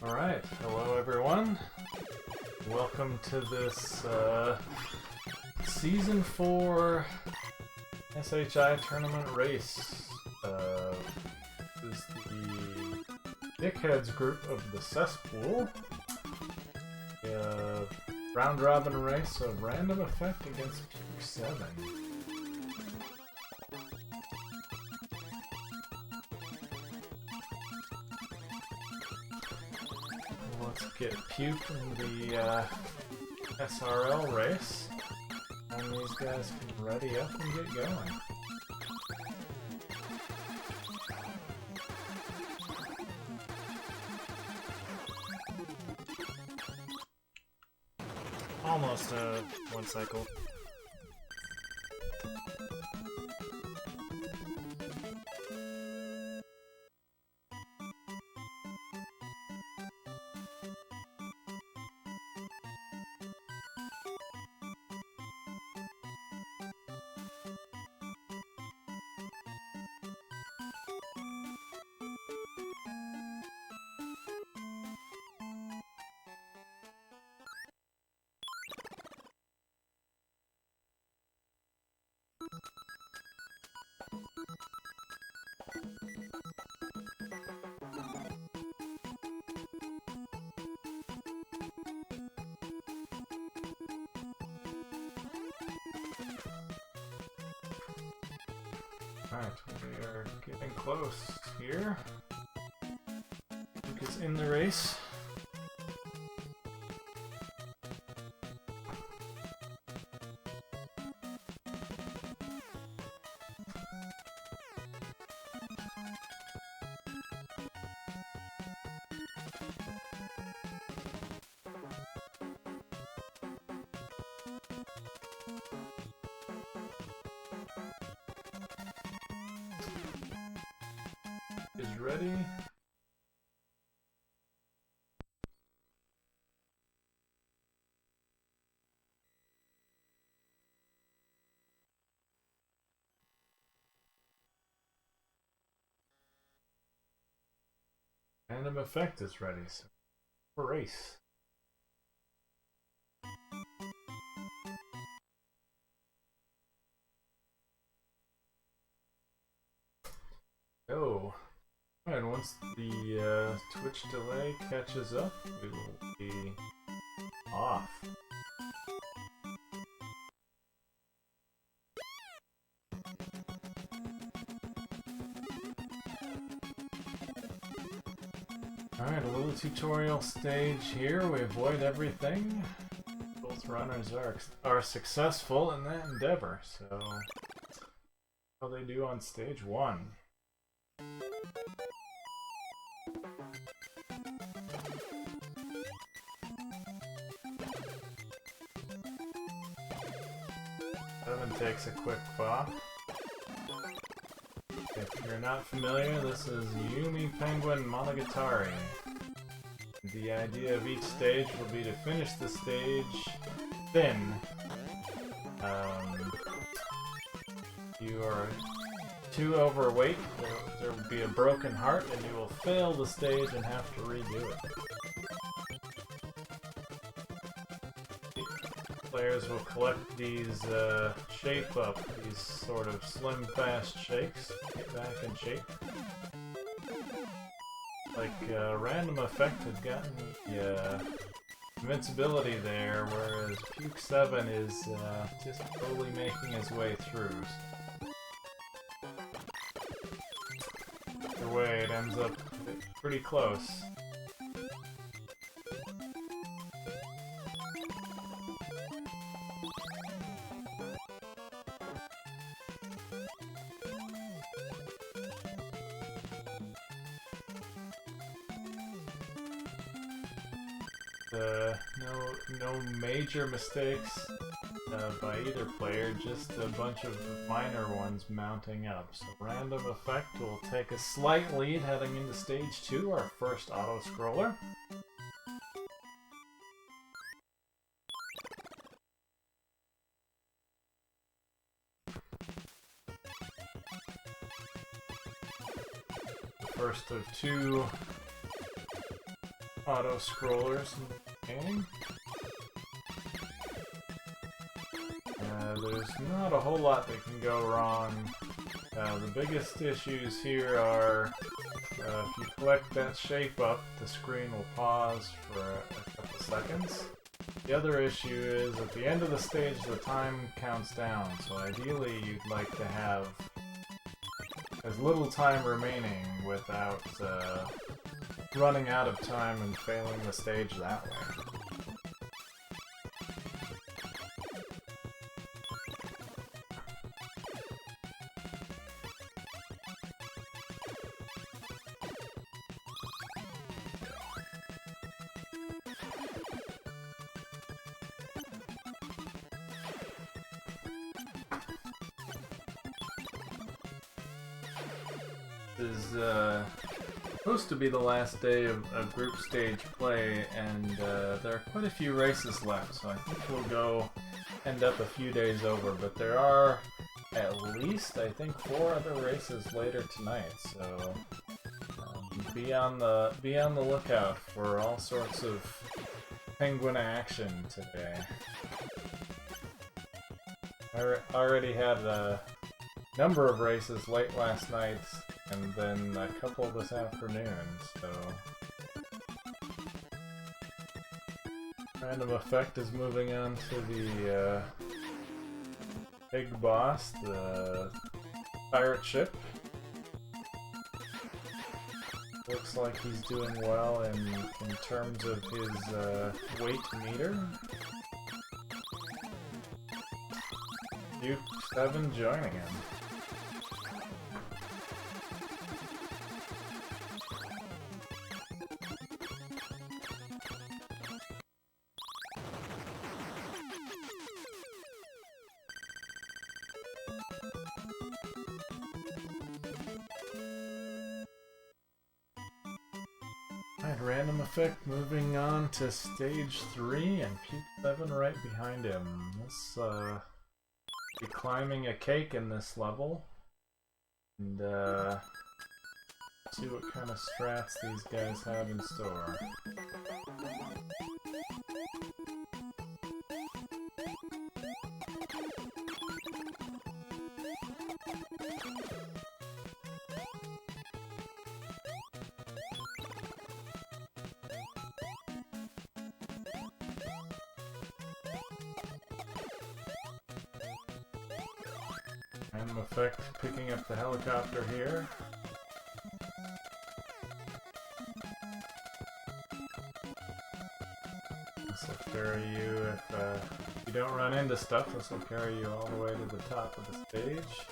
Alright, hello everyone. Welcome to this Season 4 SHI Tournament race. This is the Dickheads group of the Cesspool. Round robin race of RandomEffekt against Puke 7. Let's get Puke in the SRL race, and these guys can ready up and get going. Almost one cycle. Alright, we are getting close here. Puke is in the race. Is ready. RandomEffekt is ready, so race. Go. And once the Twitch delay catches up, we will be off. Alright, a little tutorial stage here. We avoid everything. Both runners are successful in that endeavor, so how they do on stage 1. Seven takes a quick bop. If you're not familiar, this is Yumi Penguin Monogatari. The idea of each stage will be to finish the stage thin. You are too overweight, there will be a broken heart, and you will fail the stage and have to redo it. Players will collect these shape up, these sort of slim fast shakes, get back in shape. Like RandomEffekt had gotten the invincibility there, whereas Puke 7 is just slowly making his way through. Either way, it ends up pretty close. No major mistakes by either player, just a bunch of minor ones mounting up. So RandomEffekt will take a slight lead heading into stage 2, our first auto-scroller. First of two auto-scrollers in the game. There's not a whole lot that can go wrong. The biggest issues here are if you collect that shape up, the screen will pause for a couple seconds. The other issue is at the end of the stage the time counts down, so ideally you'd like to have as little time remaining without running out of time and failing the stage that way. This is supposed to be the last day of group stage play, and there are quite a few races left, so I think we'll end up a few days over, but there are at least, I think, 4 other races later tonight, so be on the lookout for all sorts of penguin action today. I already had a number of races late last night, and then a couple this afternoon, so... RandomEffekt is moving on to the big boss, the pirate ship. Looks like he's doing well in terms of his weight meter. Duke 7 joining him. Alright, RandomEffekt moving on to stage 3 and Puke 7 right behind him. This be climbing a cake in this level, and see what kind of strats these guys have in store. RandomEffekt picking up the helicopter here. This will carry you, if you don't run into stuff, this will carry you all the way to the top of the stage.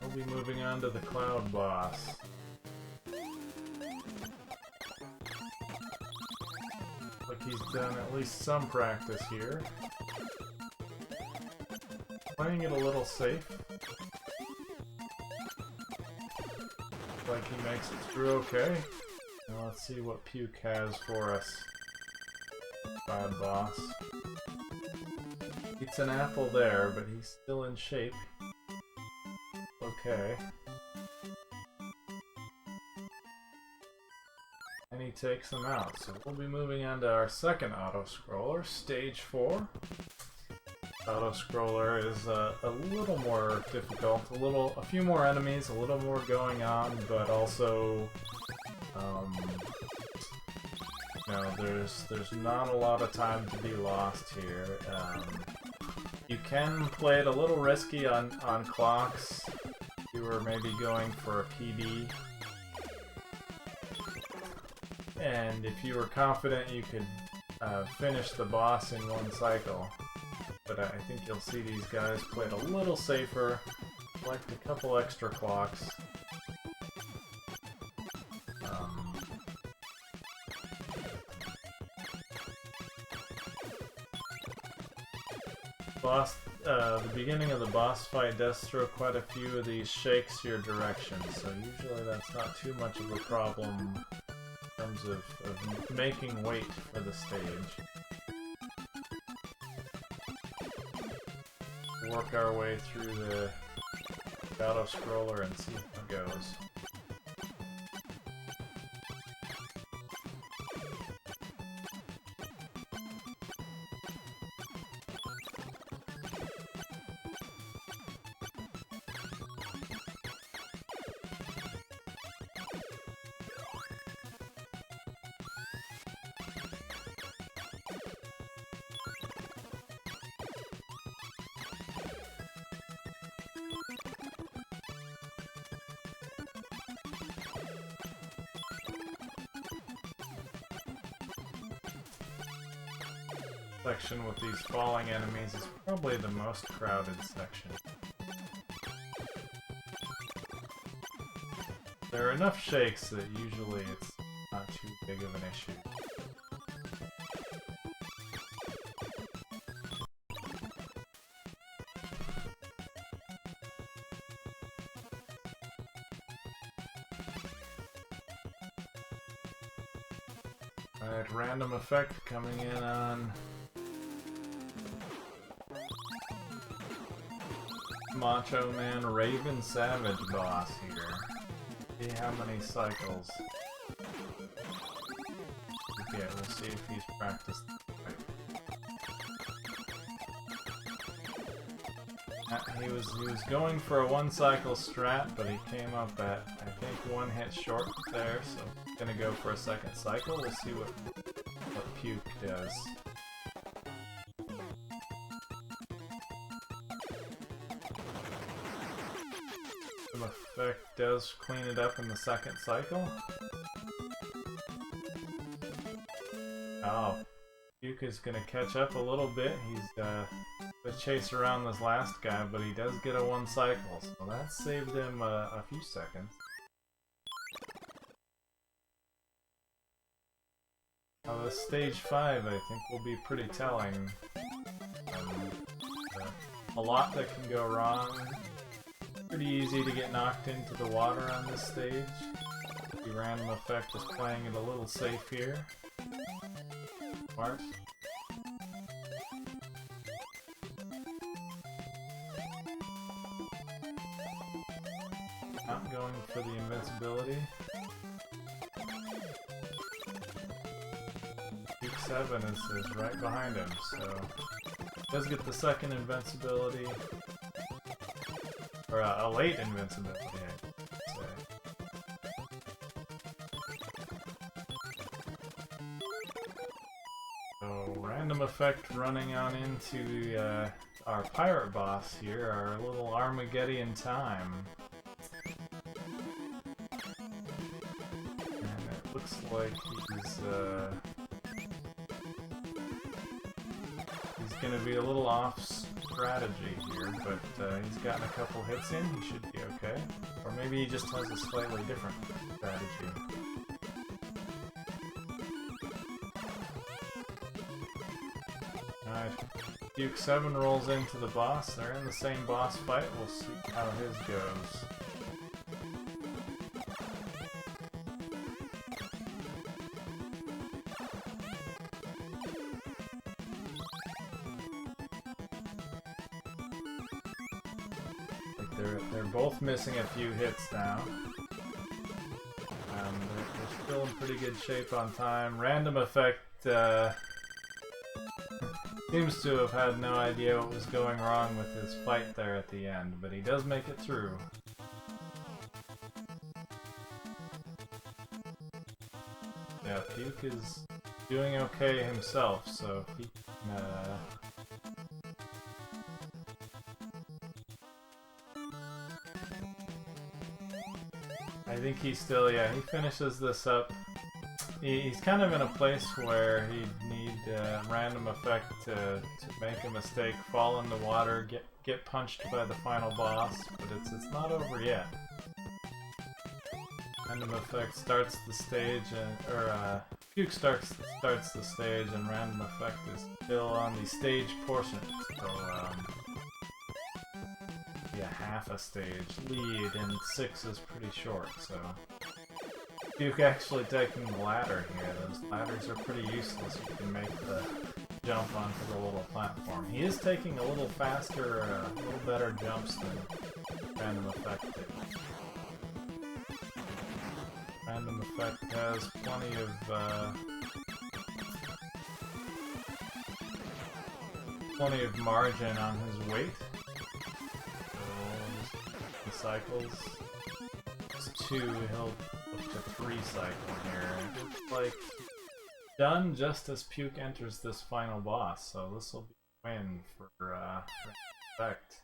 We'll be moving on to the cloud boss. Like he's done at least some practice here. Playing it a little safe. Like he makes it through okay. Now let's see what Puke has for us. Bad boss. Eats an apple there, but he's still in shape. Okay. And he takes him out. So we'll be moving on to our second auto-scroller, stage 4. Auto-scroller is a little more difficult, a few more enemies, a little more going on, but also, there's not a lot of time to be lost here. You can play it a little risky on clocks. You were maybe going for a PB, and if you were confident you could finish the boss in one cycle. But I think you'll see these guys play it a little safer, collect a couple extra clocks. The beginning of the boss fight does throw quite a few of these shakes your direction, so usually that's not too much of a problem in terms of making weight for the stage. Work our way through the auto-scroller and see how it goes. section with these falling enemies is probably the most crowded section. There are enough shakes that usually it's not too big of an issue. Alright, RandomEffekt coming in on Macho Man Raven Savage boss here. See how many cycles. Okay, we'll see if he's practiced. He was going for a 1-cycle strat, but he came up at, I think, 1 hit short there, so he's gonna go for a 2nd cycle. We'll see what Puke does. RandomEffekt does clean it up in the 2nd cycle. Oh, Puke is gonna catch up a little bit. He's gonna chase around this last guy, but he does get a 1 cycle, so that saved him a few seconds. This stage 5, I think, will be pretty telling. A lot that can go wrong. Pretty easy to get knocked into the water on this stage. The RandomEffekt is playing it a little safe here. Smart. Not going for the invincibility. Puke 7 is right behind him, so does get the 2nd invincibility, or a late invincibility, I should say. So RandomEffekt running on into our pirate boss here, our little Armageddon time. And it looks like he's gonna be a little off strategy here, but he's gotten a couple hits in, he should be okay. Or maybe he just has a slightly different strategy. Alright, Puke 7 rolls into the boss. They're in the same boss fight. We'll see how his goes. They're both missing a few hits now. They're still in pretty good shape on time. RandomEffekt seems to have had no idea what was going wrong with his fight there at the end, but he does make it through. Yeah, Puke is doing okay himself, so if he can, I think he still, yeah, he finishes this up. He's kind of in a place where he'd need RandomEffekt to make a mistake, fall in the water, get punched by the final boss, but it's not over yet. RandomEffekt starts the stage, Puke starts the stage, and RandomEffekt is still on the stage portion. So yeah, half a stage lead, and 6 is pretty short, so Puke actually taking the ladder here. Those ladders are pretty useless. You can make the jump onto the little platform. He is taking a little faster, a little better jumps than RandomEffekt did. RandomEffekt has plenty of margin on his weight. Cycles. It's 2, he'll up to 3 cycle here. It's like done just as Puke enters this final boss, so this will be a win for RandomEffekt.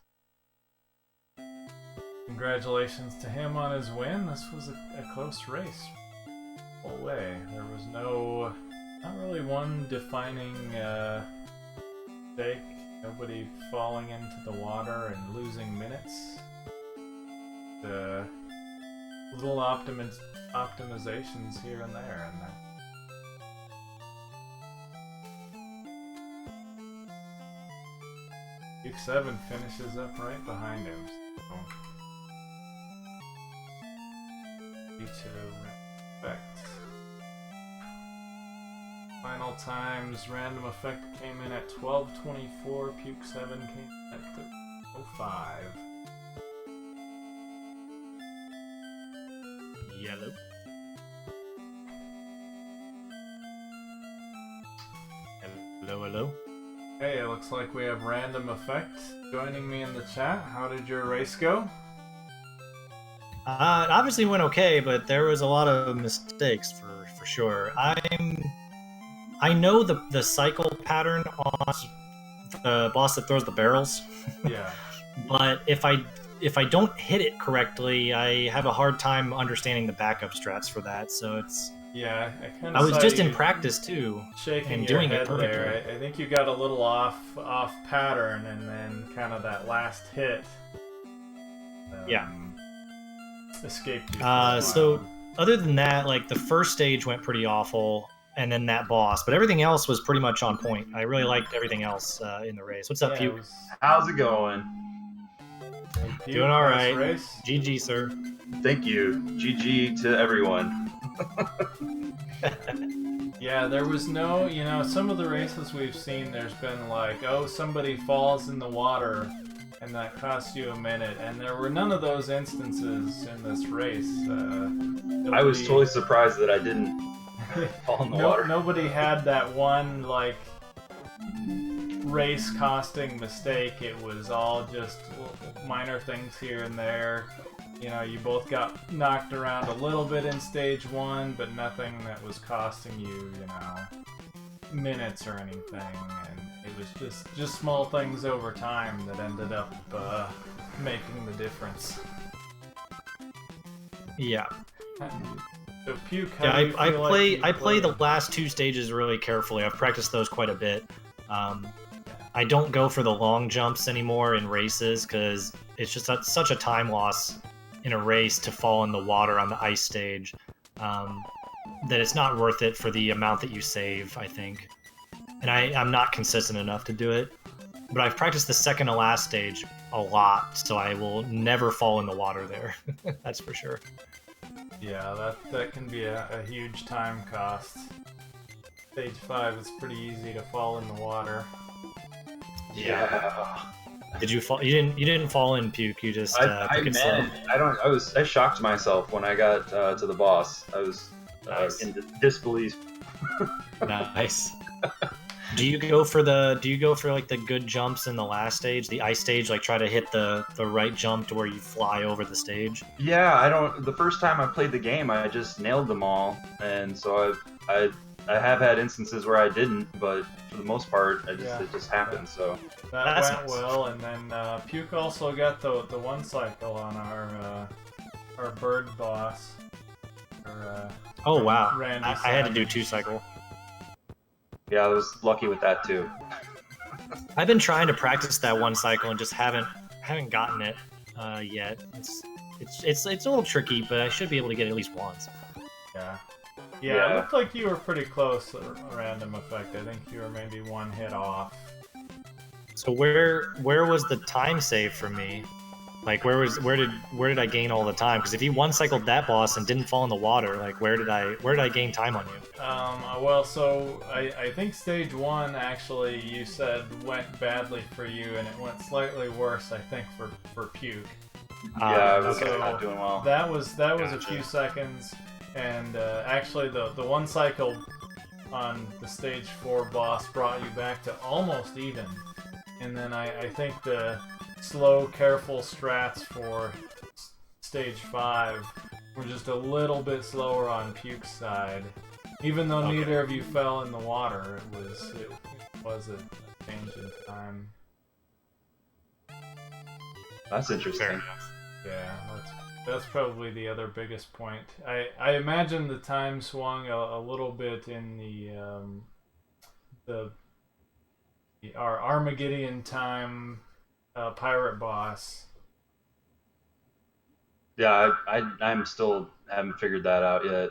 Congratulations to him on his win. This was a close race. Full way. There was not really one defining mistake. Nobody falling into the water and losing minutes. The little optimizations here and there, and Puke 7 finishes up right behind him. So. RandomEffekt. Final times, RandomEffekt came in at 12:24, Puke 7 came in at 13:05. Yellow. Hello, hello. Hey, it looks like we have RandomEffekt joining me in the chat. How did your race go? It obviously went okay, but there was a lot of mistakes for sure. I know the cycle pattern on the boss that throws the barrels. Yeah. But if I don't hit it correctly, I have a hard time understanding the backup strats for that. So it's yeah. I was just in practice too, shaking and your doing head it perfectly. there. I think you got a little off pattern, and then kind of that last hit. Yeah. Escaped you. So other than that, like the first stage went pretty awful, and then that boss, but everything else was pretty much on point. I really liked everything else in the race. What's up, Puke? How's it going? Hey, Puke, Doing all right. Race. GG, sir. Thank you. GG to everyone. Yeah, there was no, some of the races we've seen, there's been like, oh, somebody falls in the water, and that costs you a minute, and there were none of those instances in this race. I was totally surprised that I didn't fall in the water. Nobody had that one, like, race-costing mistake. It was all just minor things here and there. You both got knocked around a little bit in stage 1, but nothing that was costing you, minutes or anything. And it was just small things over time that ended up making the difference. Yeah. So Puke, yeah, I play the last 2 stages really carefully. I've practiced those quite a bit. I don't go for the long jumps anymore in races because it's just such a time loss in a race to fall in the water on the ice stage that it's not worth it for the amount that you save, I think. And I'm not consistent enough to do it. But I've practiced the second to last stage a lot, so I will never fall in the water there. That's for sure. Yeah, that can be a huge time cost. Stage 5 is pretty easy to fall in the water. Yeah. Did you fall? You didn't fall in, Puke. You just took it slow. I shocked myself when I got to the boss. I was Nice. in disbelief. Nice. Do you go for like the good jumps in the last stage, the ice stage, like try to hit the right jump to where you fly over the stage? Yeah, the first time I played the game, I just nailed them all, and so I have had instances where I didn't, but for the most part, it just happened. So that went well, and then Puke also got the one cycle on our bird boss. Oh wow! Randy I had to do Savage. 2 cycle. yeah, I was lucky with that too. I've been trying to practice that 1 cycle and just haven't gotten it yet. It's a little tricky, but I should be able to get it at least once. Yeah, it looked like you were pretty close, RandomEffekt. I think you were maybe 1 hit off. So where was the time save for me? Like where did I gain all the time? Because if you 1 cycled that boss and didn't fall in the water, like where did I gain time on you? Well, so I think stage 1 actually you said went badly for you, and it went slightly worse, I think, for Puke. Yeah, I was so not doing well. That was a Gotcha. few seconds, and actually the 1 cycle on the stage 4 boss brought you back to almost even, and then I think the slow, careful strats for stage 5 were just a little bit slower on Puke's side. Even though neither of you fell in the water, it was a change in time. That's interesting. Fair enough. Yeah, that's probably the other biggest point. I imagine the time swung a little bit in the our Armageddon time pirate boss. Yeah, I'm still haven't figured that out yet.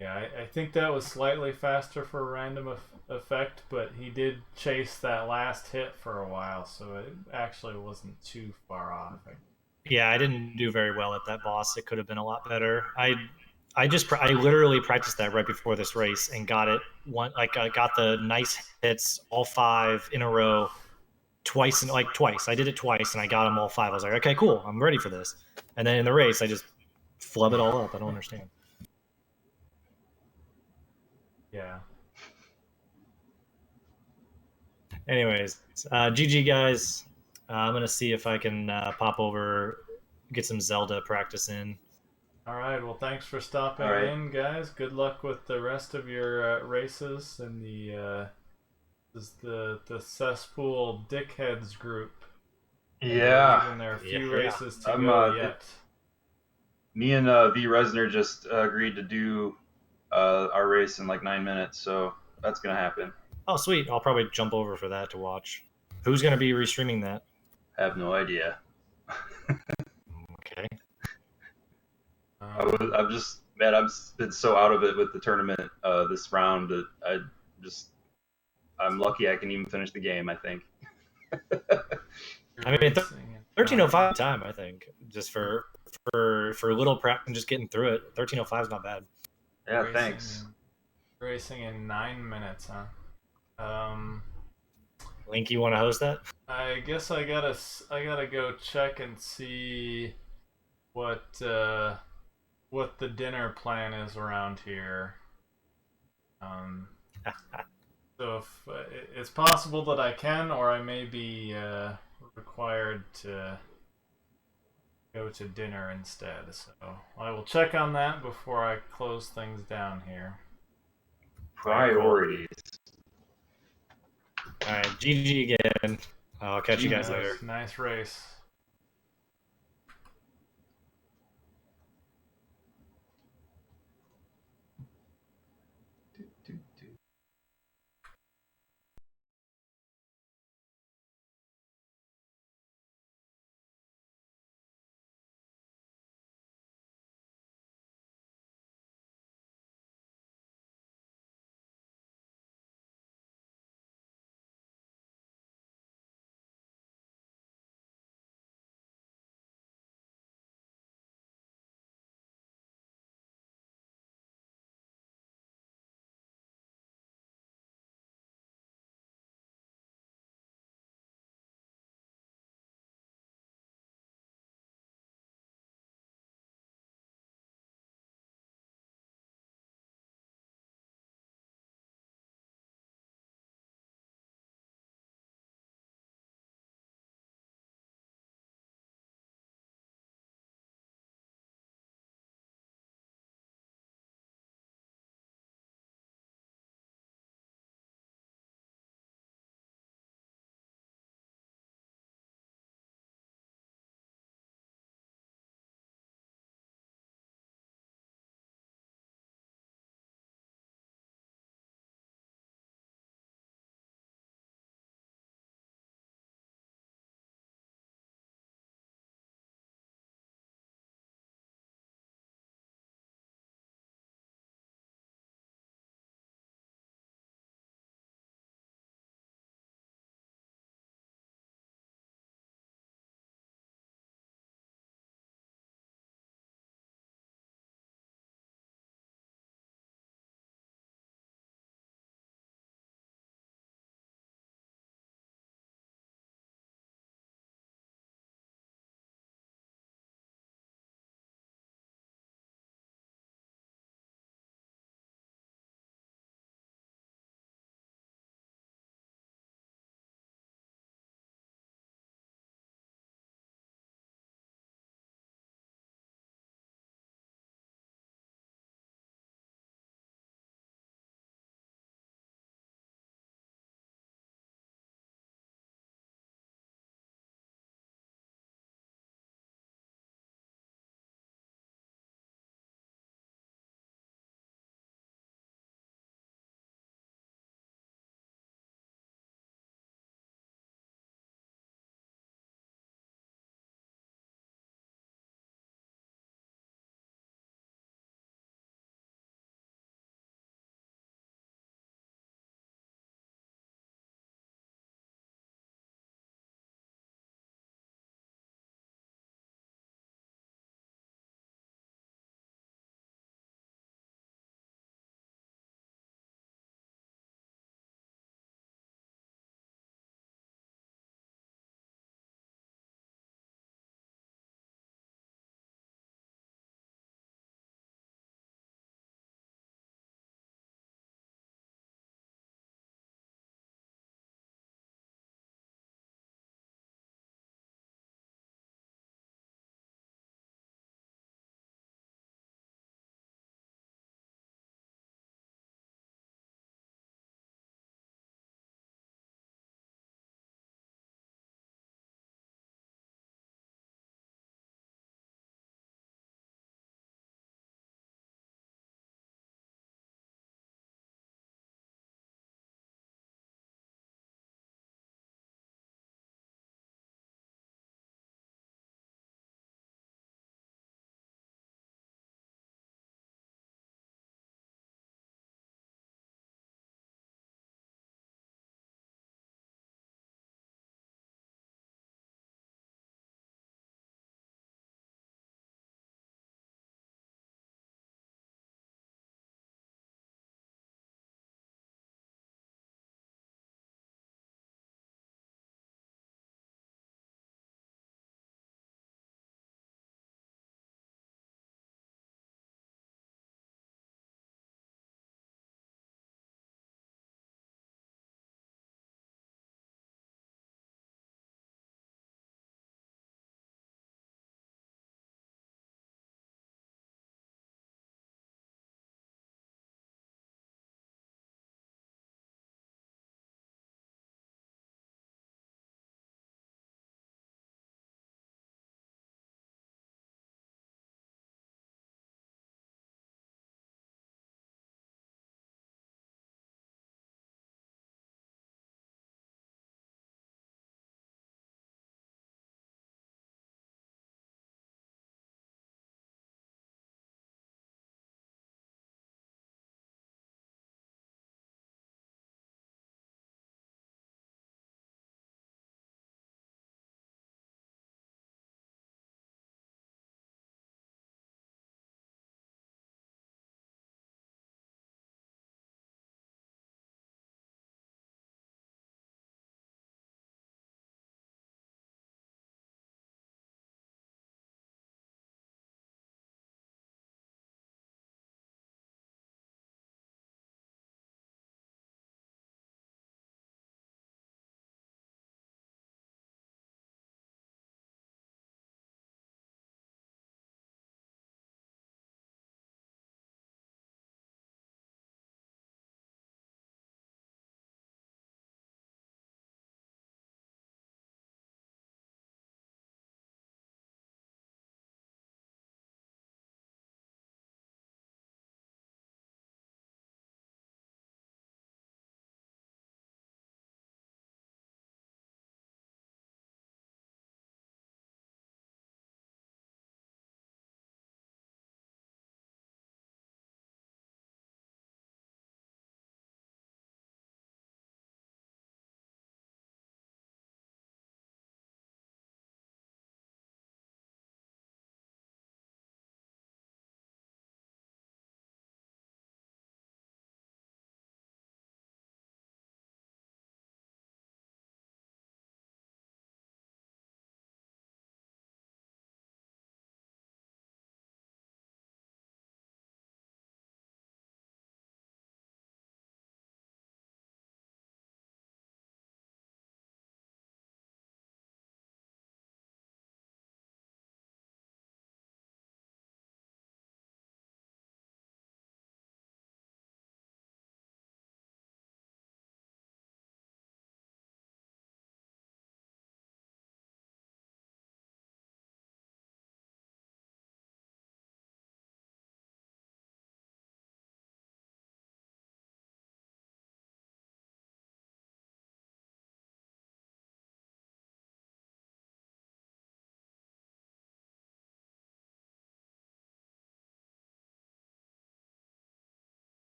Yeah, I think that was slightly faster for random effect, but he did chase that last hit for a while, so it actually wasn't too far off. Yeah, I didn't do very well at that boss. It could have been a lot better. I literally practiced that right before this race and got it one like I got the nice hits all 5 in a row twice and like twice. I did it twice and I got them all 5. I was like, okay, cool, I'm ready for this. And then in the race, I just flub it all up. I don't understand. Yeah. Anyways, GG guys. I'm gonna see if I can pop over, get some Zelda practice in. All right. Well, thanks for stopping All right. in, guys. Good luck with the rest of your races and the cesspool dickheads group. Yeah. And there are a few Yeah. races to go yet. Me and V Resner just agreed to do our race in like 9 minutes, so that's gonna happen. Oh, sweet. I'll probably jump over for that to watch. Who's gonna be restreaming that? I have no idea. Okay. I'm just man. I've been so out of it with the tournament this round that I'm lucky I can even finish the game. I think. I mean, 13:05 time. I think just for a little prep and just getting through it. 13:05 is not bad. Yeah, thanks. Racing in 9 minutes, huh? Link, you want to host that? I guess I gotta go check and see what the dinner plan is around here. So if it's possible that I can, or I may be required to go to dinner instead. So I will check on that before I close things down here. Priorities. All right, GG again. I'll catch you guys later. Nice race.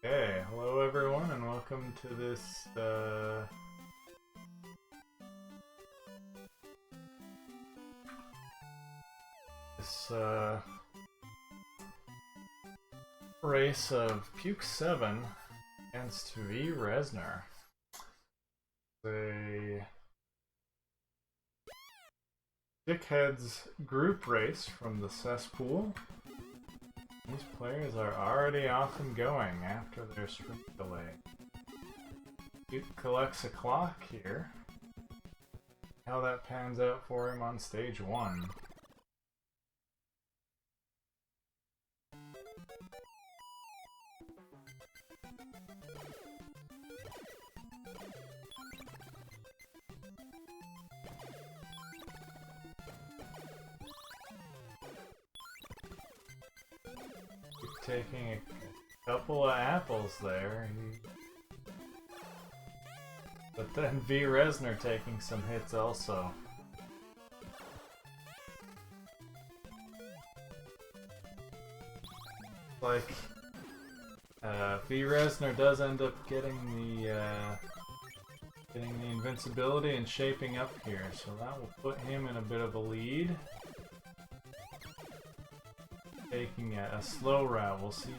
Okay, hello everyone, and welcome to this race of Puke 7 against V Resner. A Dickheads group race from the cesspool. These players are already off and going after their sprint delay. Puke collects a clock here. How that pans out for him on stage 1. Taking a couple of apples there. But then V Resner taking some hits also. Like V Resner does end up getting the invincibility and shaping up here, so that will put him in a bit of a lead. Taking a slow route, we'll see.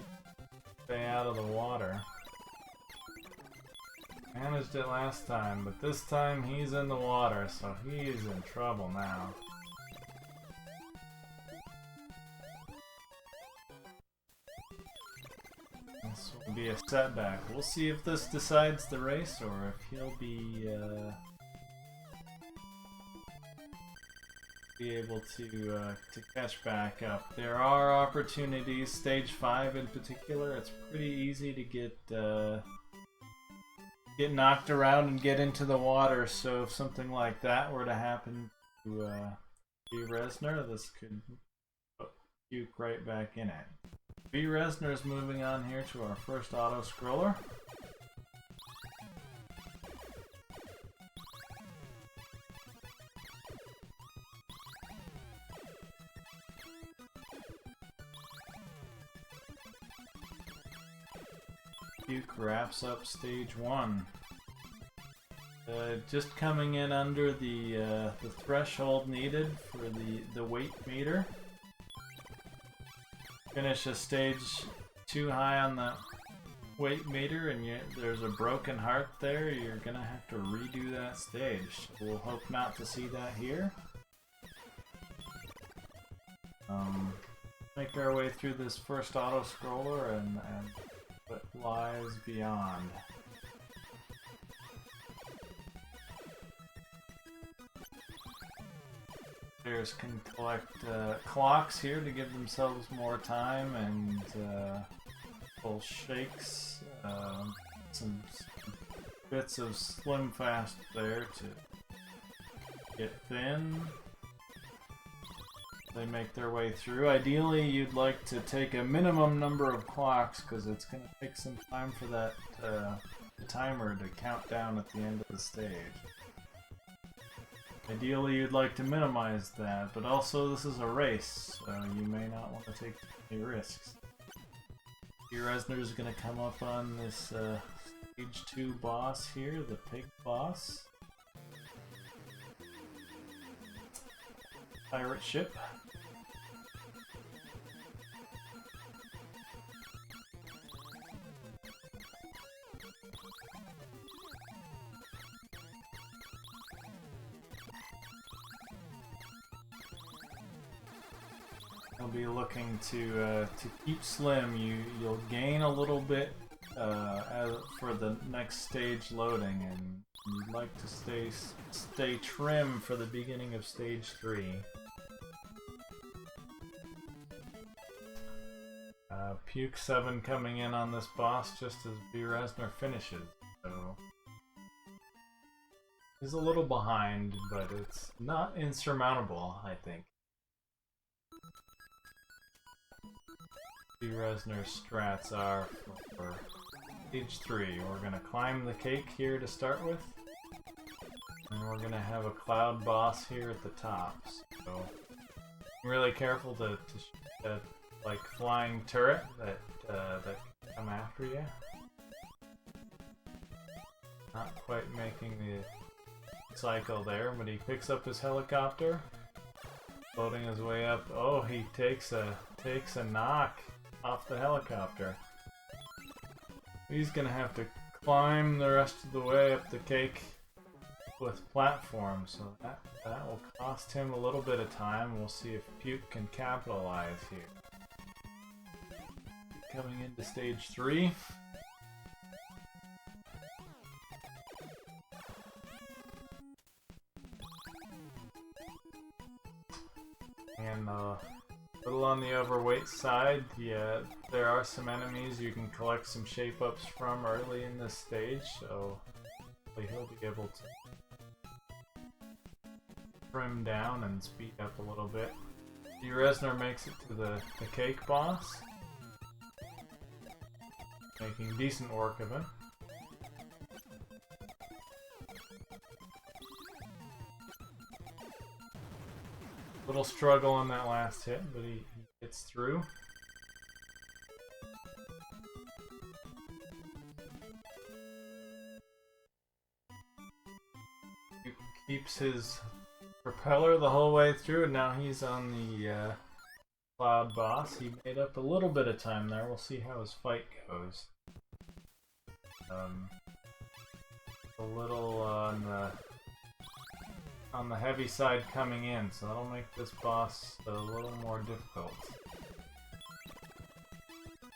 Stay out of the water. Managed it last time, but this time he's in the water, so he's in trouble now. This will be a setback. We'll see if this decides the race or if he'll be able to catch back up. There are opportunities, stage 5 in particular. It's pretty easy to get knocked around and get into the water, so if something like that were to happen to V Resner, this could put Puke right back in it. V Resner is moving on here to our first auto-scroller. Puke wraps up stage 1. Just coming in under the threshold needed for the weight meter. Finish a stage too high on the weight meter and there's a broken heart there, you're gonna have to redo that stage. We'll hope not to see that here. Make our way through this first auto-scroller and what lies beyond. Players can collect clocks here to give themselves more time and full shakes, some bits of slim fast there to get thin. They make their way through. Ideally, you'd like to take a minimum number of clocks because it's going to take some time for that timer to count down at the end of the stage. Ideally, you'd like to minimize that, but also this is a race, so you may not want to take any risks. V Resner is going to come up on this stage 2 boss here, the pig boss. Pirate ship. I'll be looking to keep slim. You'll gain a little bit for the next stage loading, and you'd like to stay trim for the beginning of stage 3. Puke 7 coming in on this boss just as V Resner finishes, so he's a little behind, but it's not insurmountable, I think. V Resner's strats are for stage 3. We're gonna climb the cake here to start with, and we're gonna have a cloud boss here at the top. So be really careful to shoot that like flying turret that can come after you. Not quite making the cycle there, but he picks up his helicopter, floating his way up. Oh, he takes a knock off the helicopter. He's gonna have to climb the rest of the way up the cake with platforms, so that will cost him a little bit of time. We'll see if Puke can capitalize here. Coming into stage 3. And a little on the overweight side, yeah, there are some enemies you can collect some shape-ups from early in this stage, so he'll be able to trim down and speed up a little bit. Resner makes it to the cake boss, making decent work of it. Little struggle on that last hit, but he gets through. He keeps his propeller the whole way through, and now he's on the cloud boss. He made up a little bit of time there. We'll see how his fight goes. A little on the heavy side coming in, so that'll make this boss a little more difficult.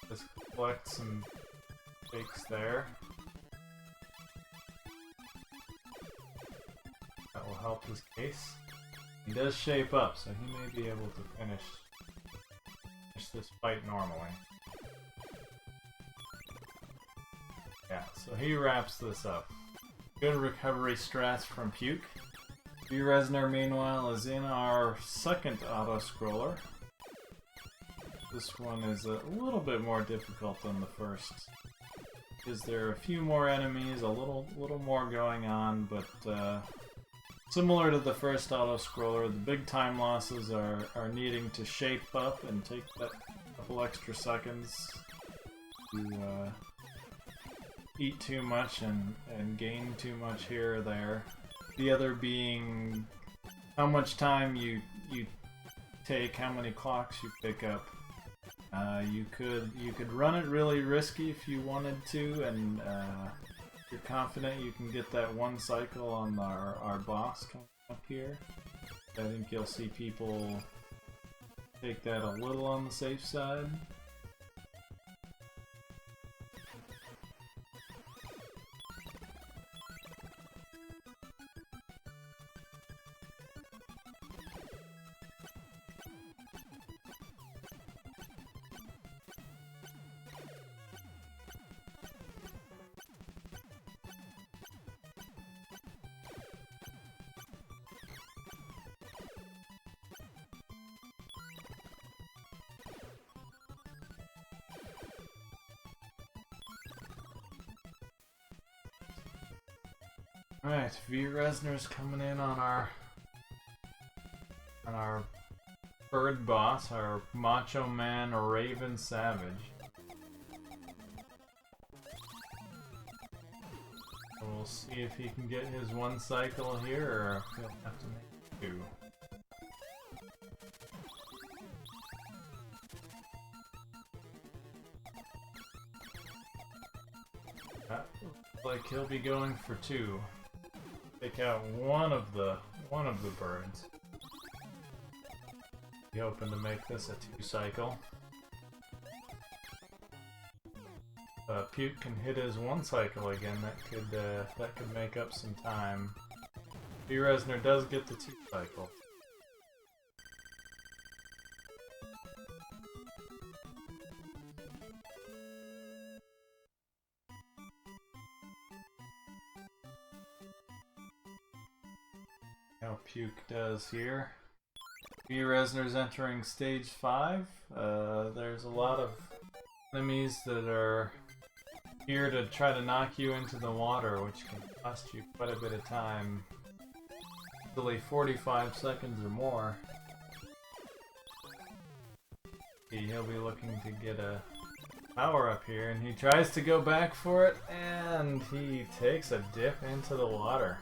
Just collect some fakes there. That will help his case. He does shape up, so he may be able to finish this fight normally. Yeah, so he wraps this up. Good recovery strats from Puke. Resner, meanwhile, is in our second auto-scroller. This one is a little bit more difficult than the first, because there are a few more enemies, a little more going on, but similar to the first auto-scroller, the big time losses are needing to shape up and take that couple extra seconds to eat too much and gain too much here or there. The other being how much time you take, how many clocks you pick up. You could run it really risky if you wanted to, and you're confident you can get that one cycle on our boss coming up here. I think you'll see people take that a little on the safe side. Alright, Resner's coming in on our bird boss, our Macho Man Raven Savage. So we'll see if he can get his one cycle here, or if he'll have to make two. That looks like he'll be going for two. Take out one of the birds. Be hoping to make this a 2-cycle. Puke can hit his 1-cycle again. That could make up some time. Resner does get the 2-cycle. How Puke does here. Resner's entering stage 5. There's a lot of enemies that are here to try to knock you into the water, which can cost you quite a bit of time. Usually 45 seconds or more. He'll be looking to get a power up here, and he tries to go back for it, and he takes a dip into the water.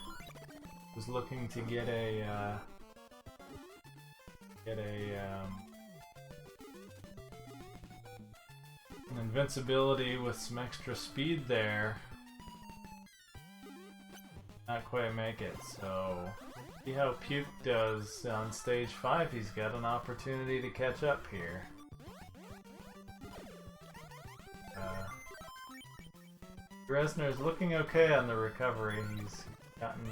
Was looking to get an invincibility with some extra speed there. Not quite make it, so see how Puke does on stage 5. He's got an opportunity to catch up here. Resner's looking okay on the recovery. He's gotten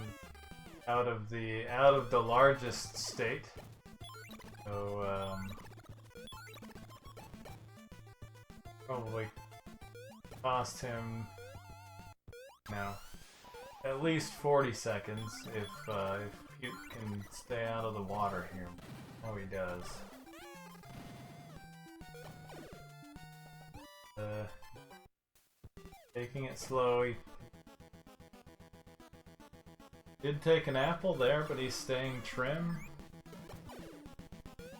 out of the largest state. So probably cost him at least 40 seconds if Puke can stay out of the water here. Oh, he does. Taking it slow. He did take an apple there, but he's staying trim.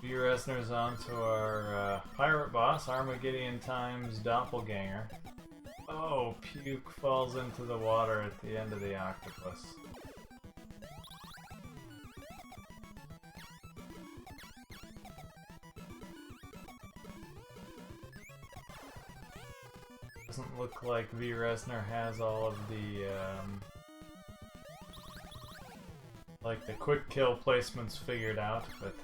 Resner's on to our pirate boss, Armageddon times Doppelganger. Oh, Puke falls into the water at the end of the octopus. Doesn't look like Resner has all of the like the quick kill placements figured out, but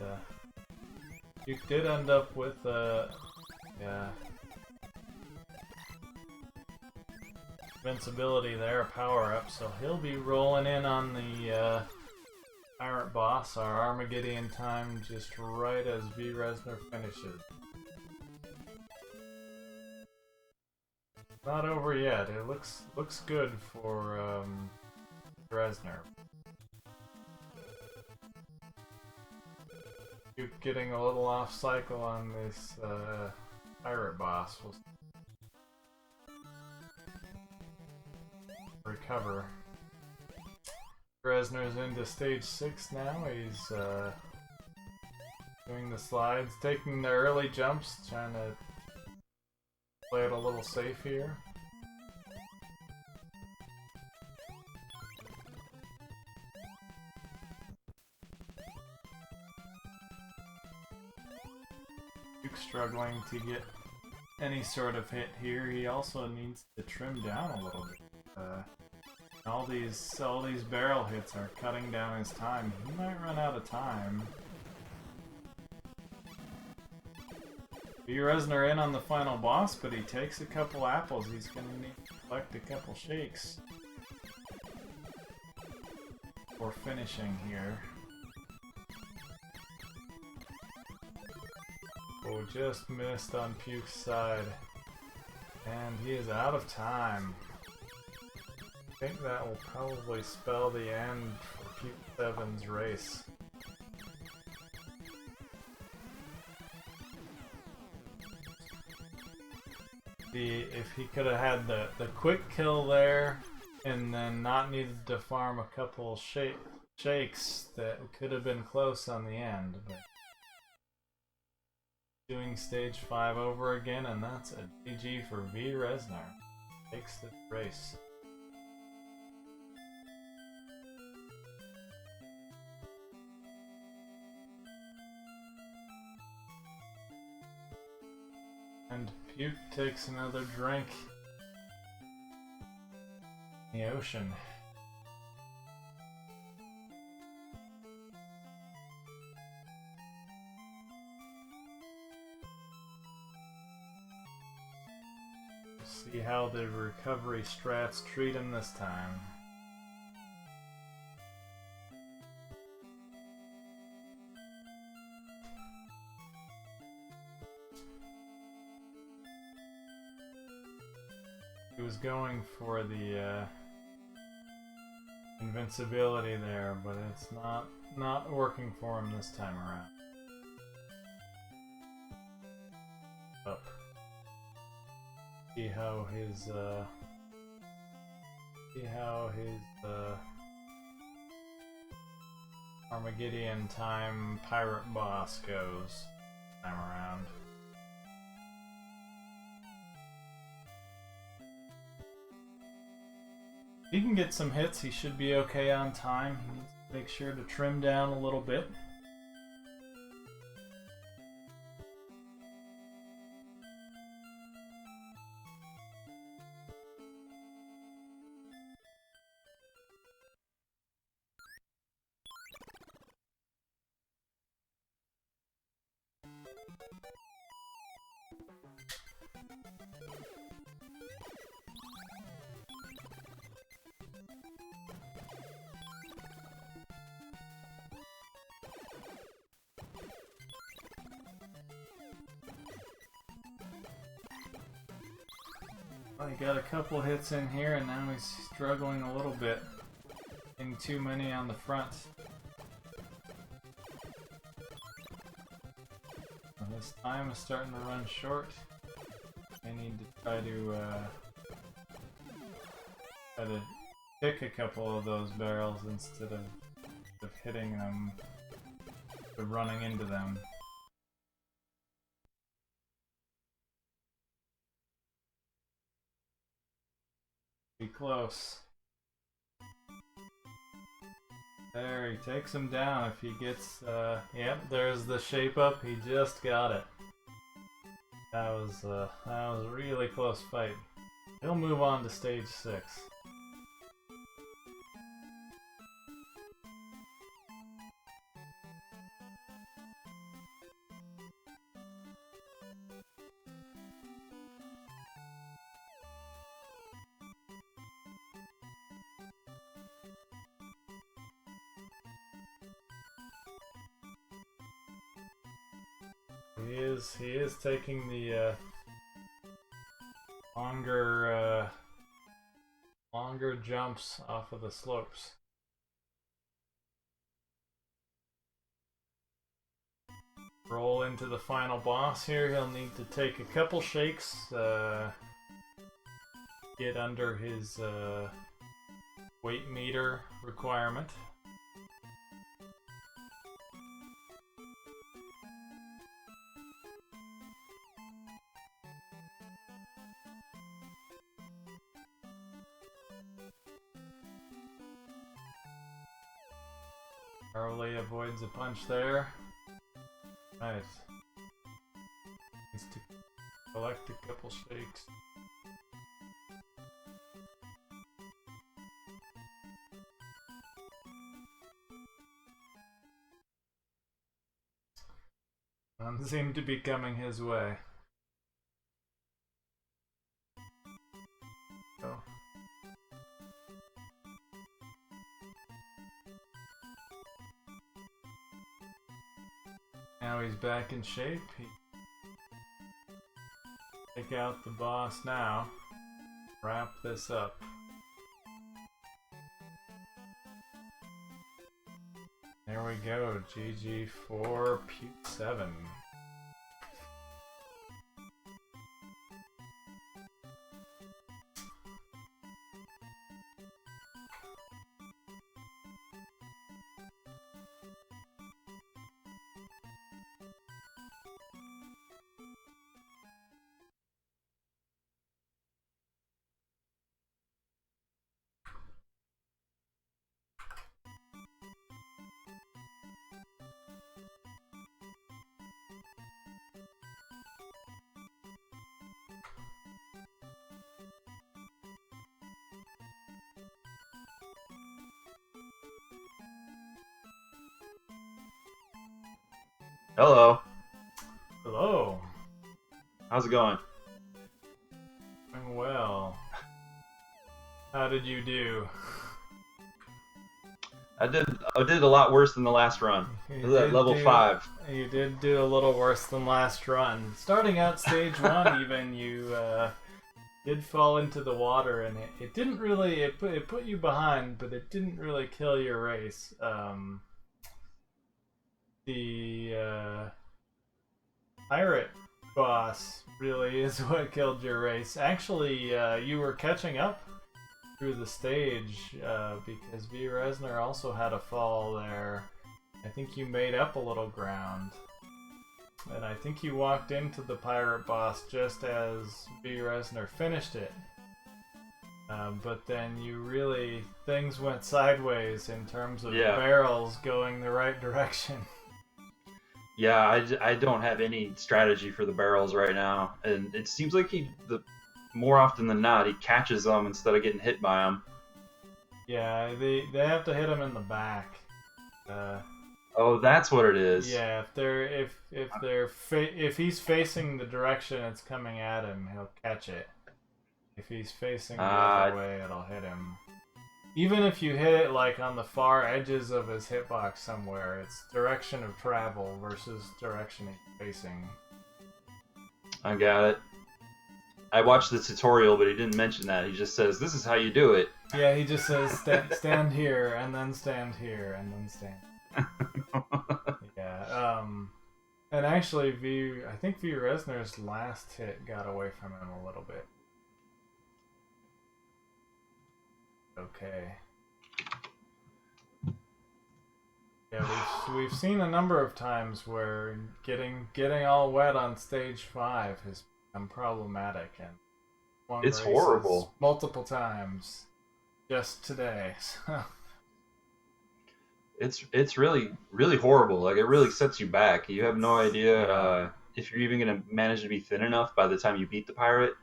Puke did end up with invincibility there, a power up, so he'll be rolling in on the pirate boss, our Armageddon time, just right as Resner finishes. Not over yet. It looks good for Resner. Puke getting a little off cycle on this pirate boss will recover. Resner's into stage 6 now. He's doing the slides, taking the early jumps, trying to play it a little safe here. Puke's struggling to get any sort of hit here. He also needs to trim down a little bit. All these barrel hits are cutting down his time. He might run out of time. Resner in on the final boss, but he takes a couple apples. He's gonna need to collect a couple shakes for finishing here. Oh, just missed on Puke's side. And he is out of time. I think that will probably spell the end for Puke 7's race. If he could have had the quick kill there and then not needed to farm a couple shakes, that could have been close on the end. But doing stage 5 over again, and that's a GG for Resner. Takes the race. And Puke takes another drink in the ocean. See how the recovery strats treat him this time. He was going for the invincibility there, but it's not working for him this time around. Up. See how his Armageddon time pirate boss goes this time around. He can get some hits. He should be okay on time. He needs to make sure to trim down a little bit. Well, he got a couple hits in here, and now he's struggling a little bit. Getting too many on the front. Well, his time is starting to run short. I need to try to pick a couple of those barrels instead of hitting them, or running into them. Be close. There, he takes him down. If he gets, yep, there's the shape up. He just got it. That was a really close fight. He'll move on to stage 6. He is taking the longer jumps off of the slopes. Roll into the final boss here. He'll need to take a couple shakes, get under his weight meter requirement. Narrowly avoids a punch there. Right. Needs to collect a couple shakes. None seem to be coming his way. Go. Now he's back in shape. Take out the boss now. Wrap this up. There we go. GG4 Puke 7. Hello. Hello. How's it going? Doing well. How did you do? I did a lot worse than the last run. I was at level 5. You did do a little worse than last run. Starting out stage 1 even, you did fall into the water, and it didn't really, it put you behind, but it didn't really kill your race. The pirate boss really is what killed your race. Actually, you were catching up through the stage because V. Resner also had a fall there. I think you made up a little ground. And I think you walked into the pirate boss just as V. Resner finished it. but then things went sideways in terms of barrels going the right direction. Yeah, I don't have any strategy for the barrels right now, and it seems like more often than not, he catches them instead of getting hit by them. Yeah, they have to hit him in the back. Oh, that's what it is. Yeah, if he's facing the direction it's coming at him, he'll catch it. If he's facing the other way, it'll hit him. Even if you hit it like on the far edges of his hitbox somewhere, it's direction of travel versus direction he's facing. I got it. I watched the tutorial, but he didn't mention that. He just says, "This is how you do it." Yeah, he just says, stand here, and then stand here, and then stand. Yeah, and actually, I think V. Resner's last hit got away from him a little bit. Okay. Yeah, we've seen a number of times where getting all wet on stage 5 has become problematic, and it's horrible. Multiple times, just today. It's really horrible. Like, it really sets you back. You have no idea if you're even gonna manage to be thin enough by the time you beat the pirate.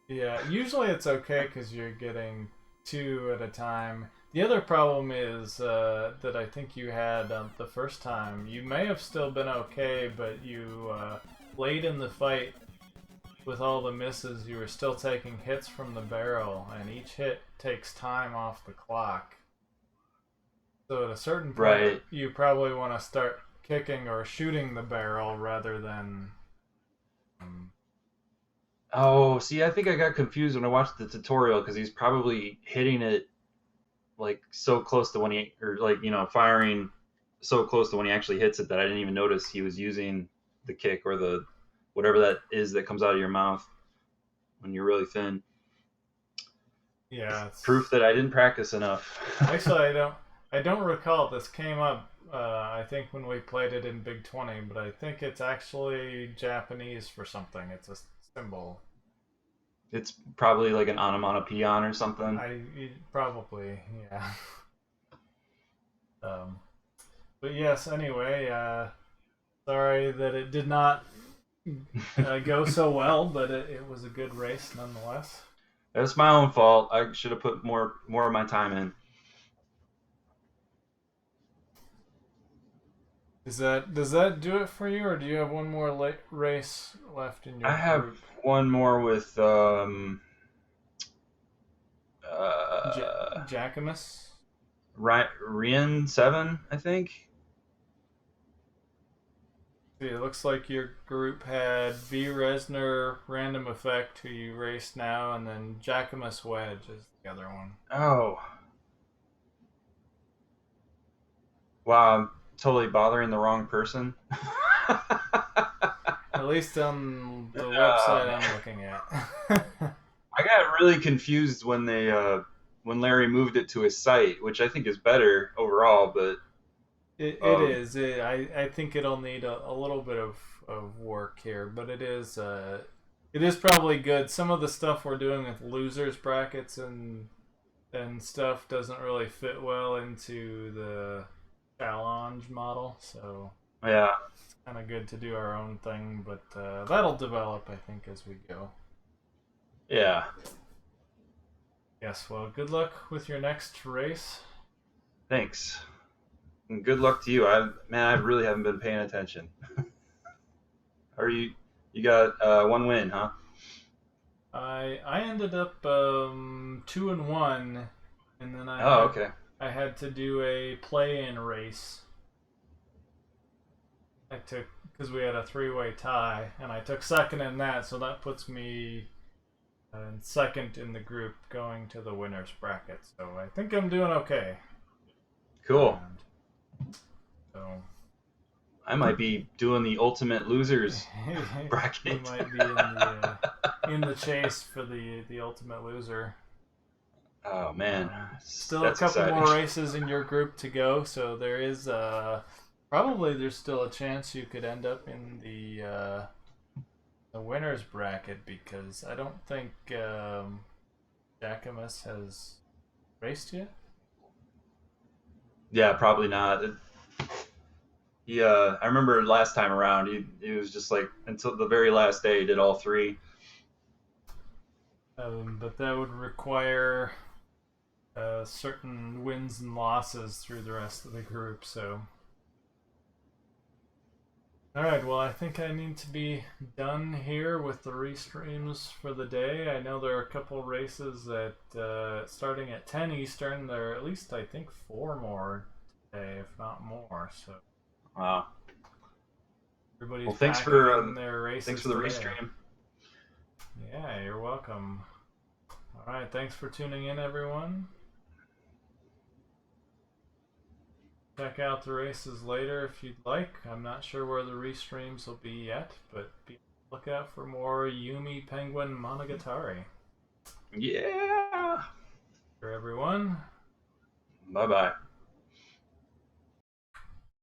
Yeah, usually it's okay because you're getting 2 at a time. The other problem is that I think you had the first time. You may have still been okay, but you late in the fight with all the misses, you were still taking hits from the barrel, and each hit takes time off the clock. So at a certain point, you probably want to start kicking or shooting the barrel rather than... Oh, see, I think I got confused when I watched the tutorial because he's probably hitting it like so close to when firing so close to when he actually hits it that I didn't even notice he was using the kick or the whatever that is that comes out of your mouth when you're really thin. Yeah, it's proof that I didn't practice enough. Actually, I don't recall. This came up I think when we played it in Big 20, but I think it's actually Japanese for something. It's a symbol. It's probably like an onomatopoeia or something. Probably, yeah. But yes, anyway, sorry that it did not go so well, but it was a good race nonetheless. That's my own fault. I should have put more of my time in. Does that do it for you, or do you have one more race left in your group? I have one more with Jackamus? Rien 7, I think. See, it looks like your group had V. Resner, RandomEffekt, who you raced now, and then Jackamus Wedge is the other one. Oh. Wow, I'm totally bothering the wrong person. At least on the website I'm looking at. I got really confused when when Larry moved it to his site, which I think is better overall, but it is. I think it'll need a little bit of work here, but it is probably good. Some of the stuff we're doing with losers brackets and stuff doesn't really fit well into the challenge model, so yeah, it's kind of good to do our own thing, but that'll develop, I think, as we go. Yeah. Yes, well, good luck with your next race. Thanks. And good luck to you. I really haven't been paying attention. You got one win, huh? I ended up 2-1, and then okay. I had to do a play-in race. Because we had a 3-way tie, and I took second in that, so that puts me second in the group going to the winner's bracket. So I think I'm doing okay. Cool. So I might be doing the ultimate losers bracket. You might be in the chase for the ultimate loser. Oh man, still that's a couple exciting. more races in your group to go, so there is there's still a chance you could end up in the winner's bracket, because I don't think Jackamus has raced yet? Yeah, probably not. Yeah, I remember last time around, he was just like until the very last day, he did all three. But that would require certain wins and losses through the rest of the group, so. Alright, well, I think I need to be done here with the restreams for the day. I know there are a couple races that, starting at 10 Eastern, there are at least, I think, 4 more today, if not more, so. Wow. Everybody's Well, thanks packing for in their races thanks for the today. restream. Yeah, you're welcome. Alright, thanks for tuning in, everyone. Check out the races later if you'd like. I'm not sure where the restreams will be yet, but be on the lookout for more Yumi Penguin Monogatari. Yeah. For everyone. Bye bye.